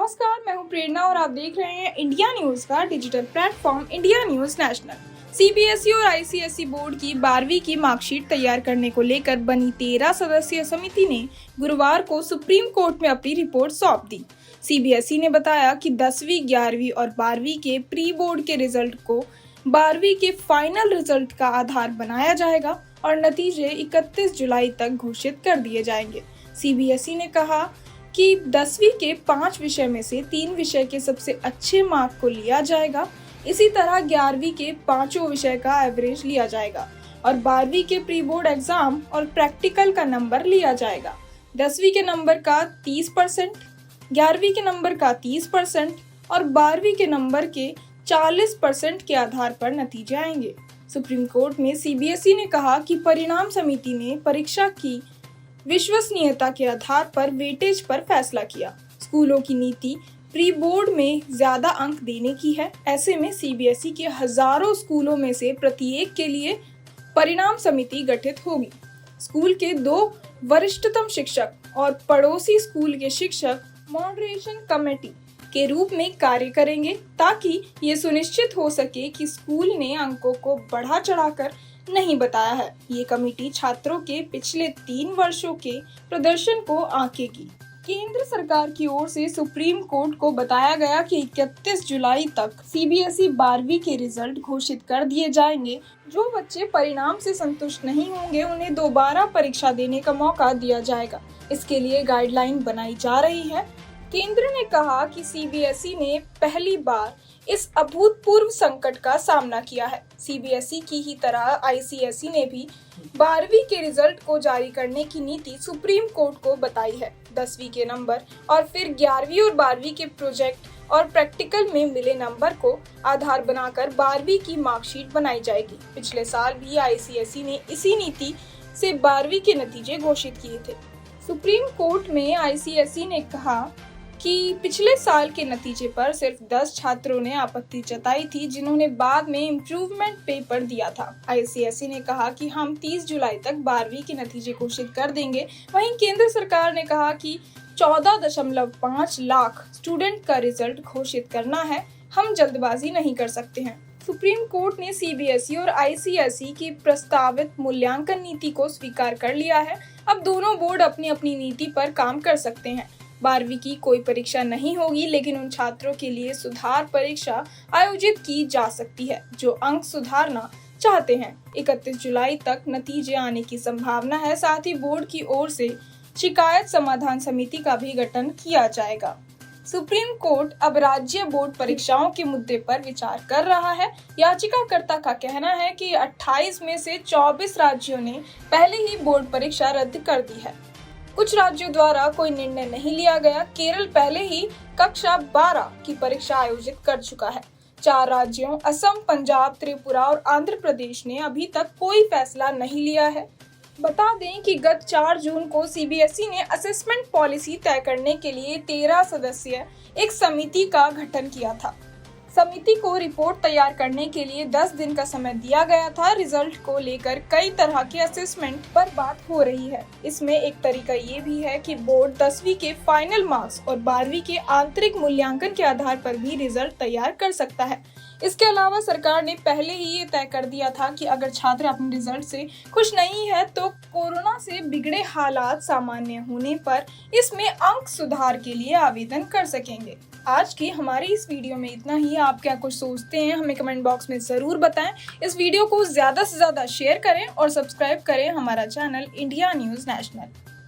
नमस्कार, मैं हूं प्रेरणा और आप देख रहे हैं इंडिया न्यूज का digital platform India news national. CBSE और आईसीएसई बोर्ड की 12वीं की मार्कशीट तैयार करने को लेकर बनी 13 सदस्यीय समिति ने गुरुवार को सुप्रीम कोर्ट में अपनी रिपोर्ट सौंप दी। सीबीएसई ने बताया कि 10वीं, 11वीं और 12वीं के प्री बोर्ड के रिजल्ट को 12वीं के फाइनल रिजल्ट का आधार बनाया जाएगा और नतीजे 31 जुलाई तक घोषित कर दिए जाएंगे। सीबीएसई ने कहा कि 10वीं के 5 विषय में से 3 विषय के सबसे अच्छे मार्क को लिया जाएगा। इसी तरह 11वीं के 5 विषय का एवरेज लिया जाएगा और 12वीं के प्री बोर्ड एग्जाम और प्रैक्टिकल का नंबर लिया जाएगा। 10वीं के नंबर का 30%, 11वीं के नंबर का 30% और 12वीं के नंबर के 40% के आधार पर नतीजे आएंगे। सुप्रीम कोर्ट में सीबीएसई ने कहा कि परिणाम समिति ने परीक्षा की विश्वसनीयता के आधार पर वेटेज पर फैसला किया। स्कूलों की नीति प्री बोर्ड में ज्यादा अंक देने की है। ऐसे में सीबीएसई के हजारों स्कूलों में से प्रत्येक के लिए परिणाम समिति गठित होगी। स्कूल के 2 वरिष्ठतम शिक्षक और पड़ोसी स्कूल के शिक्षक मॉडरेशन कमेटी के रूप में कार्य करेंगे ताकि ये सुनिश्चित हो सके कि स्कूल ने अंकों को बढ़ा चढ़ाकर नहीं बताया है। ये कमेटी छात्रों के पिछले 3 वर्षों के प्रदर्शन को आंकेगी। केंद्र सरकार की ओर से सुप्रीम कोर्ट को बताया गया कि 31 जुलाई तक सीबीएसई 12वीं के रिजल्ट घोषित कर दिए जाएंगे। जो बच्चे परिणाम से संतुष्ट नहीं होंगे उन्हें दोबारा परीक्षा देने का मौका दिया जाएगा। इसके लिए गाइडलाइन बनाई जा रही है। केंद्र ने कहा कि सीबीएसई ने पहली बार इस अभूतपूर्व संकट का सामना किया है। सीबीएसई की ही तरह आईसीएसई ने भी 12वीं के रिजल्ट को जारी करने की नीति सुप्रीम कोर्ट को बताई है। 10वीं के नंबर और फिर 11वीं और 12वीं के प्रोजेक्ट और प्रैक्टिकल में मिले नंबर को आधार बनाकर 12वीं की मार्कशीट बनाई जाएगी। पिछले साल भी आईसीएसई ने इसी नीति से 12वीं के नतीजे घोषित किए थे। सुप्रीम कोर्ट में आईसीएसई ने कहा कि पिछले साल के नतीजे पर सिर्फ 10 छात्रों ने आपत्ति जताई थी, जिन्होंने बाद में इम्प्रूवमेंट पेपर दिया था। आईसीएसई ने कहा कि हम 30 जुलाई तक 12वीं के नतीजे घोषित कर देंगे। वहीं केंद्र सरकार ने कहा कि 14.5 लाख स्टूडेंट का रिजल्ट घोषित करना है, हम जल्दबाजी नहीं कर सकते हैं। सुप्रीम कोर्ट ने सीबीएसई और आईसीएसई की प्रस्तावित मूल्यांकन नीति को स्वीकार कर लिया है। अब दोनों बोर्ड अपनी अपनी नीति पर काम कर सकते हैं। 12वीं की कोई परीक्षा नहीं होगी, लेकिन उन छात्रों के लिए सुधार परीक्षा आयोजित की जा सकती है जो अंक सुधारना चाहते हैं। 31 जुलाई तक नतीजे आने की संभावना है। साथ ही बोर्ड की ओर से शिकायत समाधान समिति का भी गठन किया जाएगा। सुप्रीम कोर्ट अब राज्य बोर्ड परीक्षाओं के मुद्दे पर विचार कर रहा है। याचिकाकर्ता का कहना है कि 28 में से 24 राज्यों ने पहले ही बोर्ड परीक्षा रद्द कर दी है। कुछ राज्यों द्वारा कोई निर्णय नहीं लिया गया। केरल पहले ही कक्षा 12 की परीक्षा आयोजित कर चुका है। 4 राज्यों असम, पंजाब, त्रिपुरा और आंध्र प्रदेश ने अभी तक कोई फैसला नहीं लिया है। बता दें कि गत 4 जून को सीबीएसई ने असेसमेंट पॉलिसी तय करने के लिए 13 सदस्यीय एक समिति का गठन किया था। समिति को रिपोर्ट तैयार करने के लिए 10 दिन का समय दिया गया था। रिजल्ट को लेकर कई तरह के असेसमेंट पर बात हो रही है। इसमें एक तरीका ये भी है कि बोर्ड 10वीं के फाइनल मार्क्स और 12वीं के आंतरिक मूल्यांकन के आधार पर भी रिजल्ट तैयार कर सकता है। इसके अलावा सरकार ने पहले ही ये तय कर दिया था कि अगर छात्र अपने रिजल्ट से खुश नहीं है तो कोरोना से बिगड़े हालात सामान्य होने पर इसमें अंक सुधार के लिए आवेदन कर सकेंगे। आज की हमारी इस वीडियो में इतना ही। आप क्या कुछ सोचते हैं हमें कमेंट बॉक्स में जरूर बताएं। इस वीडियो को ज्यादा से ज्यादा शेयर करें और सब्सक्राइब करें हमारा चैनल इंडिया न्यूज नेशनल।